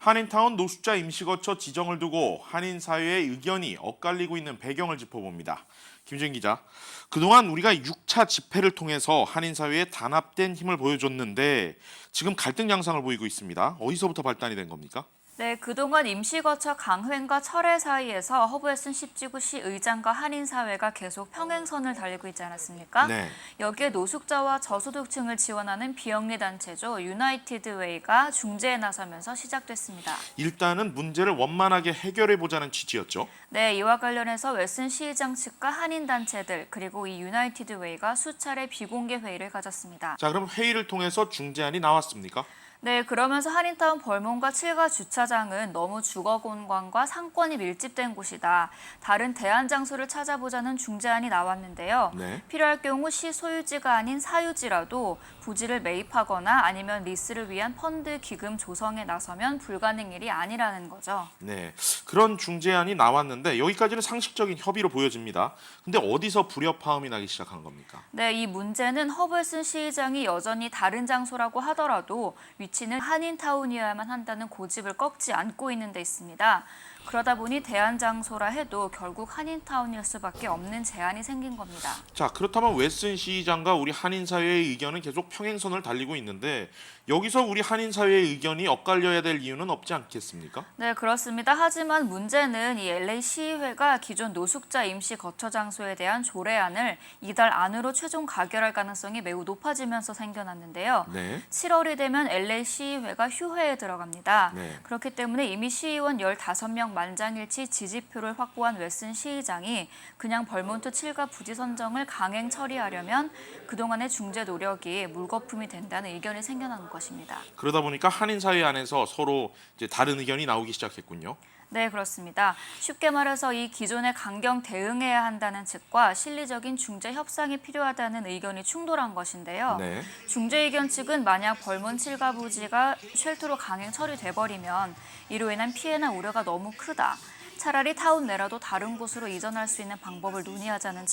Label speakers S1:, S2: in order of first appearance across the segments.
S1: 한인타운 노숙자 임시거처 지정을 두고 한인 사회의 의견이 엇갈리고 있는 배경을 짚어봅니다. 김준 기자, 그동안 우리가 6차 집회를 통해서 한인 사회에 단합된 힘을 보여줬는데 지금 갈등 양상을 보이고 있습니다. 어디서부터 발단이 된 겁니까?
S2: 네, 그동안 임시거처 강횡과 철회 사이에서 허브웨슨 10지구 시의장과 한인사회가 계속 평행선을 달리고 있지 않았습니까?
S1: 네.
S2: 여기에 노숙자와 저소득층을 지원하는 비영리 단체죠. 유나이티드 웨이가 중재에 나서면서 시작됐습니다.
S1: 일단은 문제를 원만하게 해결해보자는 취지였죠.
S2: 네, 이와 관련해서 웨슨 시의장 측과 한인 단체들 그리고 이 유나이티드 웨이가 수차례 비공개 회의를 가졌습니다.
S1: 자, 그럼 회의를 통해서 중재안이 나왔습니까?
S2: 네, 그러면서 한인타운 벌몬과 7가 주차장은 너무 주거 공간과 상권이 밀집된 곳이다. 다른 대안 장소를 찾아보자는 중재안이 나왔는데요.
S1: 네.
S2: 필요할 경우 시 소유지가 아닌 사유지라도 부지를 매입하거나 아니면 리스를 위한 펀드 기금 조성에 나서면 불가능 일이 아니라는 거죠.
S1: 네, 그런 중재안이 나왔는데 여기까지는 상식적인 협의로 보여집니다. 근데 어디서 불협화음이 나기 시작한 겁니까?
S2: 네, 이 문제는 허블슨 시의장이 여전히 다른 장소라고 하더라도 위치는 한인타운이어야만 한다는 고집을 꺾지 않고 있는 데 있습니다. 그러다 보니 대안 장소라 해도 결국 한인타운일 수밖에 없는 제한이 생긴 겁니다.
S1: 자, 그렇다면 웨슨 시장과 우리 한인 사회의 의견은 계속 평행선을 달리고 있는데 여기서 우리 한인 사회의 의견이 엇갈려야 될 이유는 없지 않겠습니까?
S2: 네, 그렇습니다. 하지만 문제는 이 LA 시의회가 기존 노숙자 임시 거처 장소에 대한 조례안을 이달 안으로 최종 가결할 가능성이 매우 높아지면서 생겨났는데요.
S1: 네.
S2: 7월이 되면 LA 시의회가 휴회에 들어갑니다.
S1: 네.
S2: 그렇기 때문에 이미 시의원 15명 만장일치 지지표를 확보한 웨슨 시의장이 그냥 벌몬트 7가 부지 선정을 강행 처리하려면 그동안의 중재 노력이 물거품이 된다는 의견이 생겨난 것입니다.
S1: 그러다 보니까 한인 사회 안에서 서로 이제 다른 의견이 나오기 시작했군요.
S2: 네, 그렇습니다. 쉽게 말해서 이 기존에 강경 대응해야 한다는 측과 실리적인 중재 협상이 필요하다는 의견이 충돌한 것인데요.
S1: 네.
S2: 중재 의견 측은 만약 벌몬 7가 부지가 쉘터로 강행 처리돼버리면 이로 인한 피해나 우려가 너무 크다. 차라리 타운 내라도 다른 곳으로 이전할 수 있는 방법을 논의하자는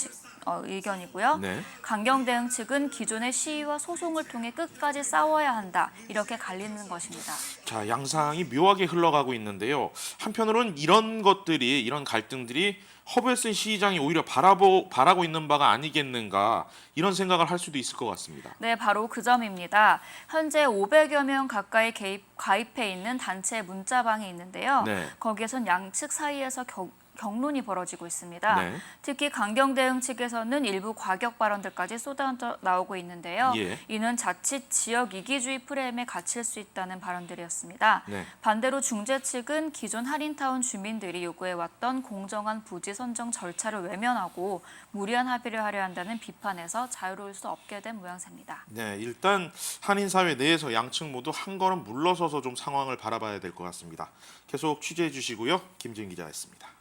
S2: 의견이고요.
S1: 네.
S2: 강경 대응 측은 기존의 시위와 소송을 통해 끝까지 싸워야 한다. 이렇게 갈리는 것입니다.
S1: 자, 양상이 묘하게 흘러가고 있는데요. 한편으로는 이런 갈등들이 허브웨슨 시장이 오히려 바라고 있는 바가 아니겠는가 이런 생각을 할 수도 있을 것 같습니다.
S2: 네, 바로 그 점입니다. 현재 500여 명 가까이 가입해 있는 단체 문자방이 있는데요.
S1: 네.
S2: 거기에선 양측 사이에서 격론이 벌어지고 있습니다.
S1: 네.
S2: 특히 강경 대응 측에서는 일부 과격 발언들까지 쏟아 나오고 있는데요.
S1: 예.
S2: 이는 자칫 지역 이기주의 프레임에 갇힐 수 있다는 발언들이었습니다.
S1: 네.
S2: 반대로 중재 측은 기존 한인타운 주민들이 요구해왔던 공정한 부지 선정 절차를 외면하고 무리한 합의를 하려 한다는 비판에서 자유로울 수 없게 된 모양새입니다.
S1: 네, 일단 한인 사회 내에서 양측 모두 한 걸음 물러서서 좀 상황을 바라봐야 될 것 같습니다. 계속 취재해 주시고요. 김지은 기자였습니다.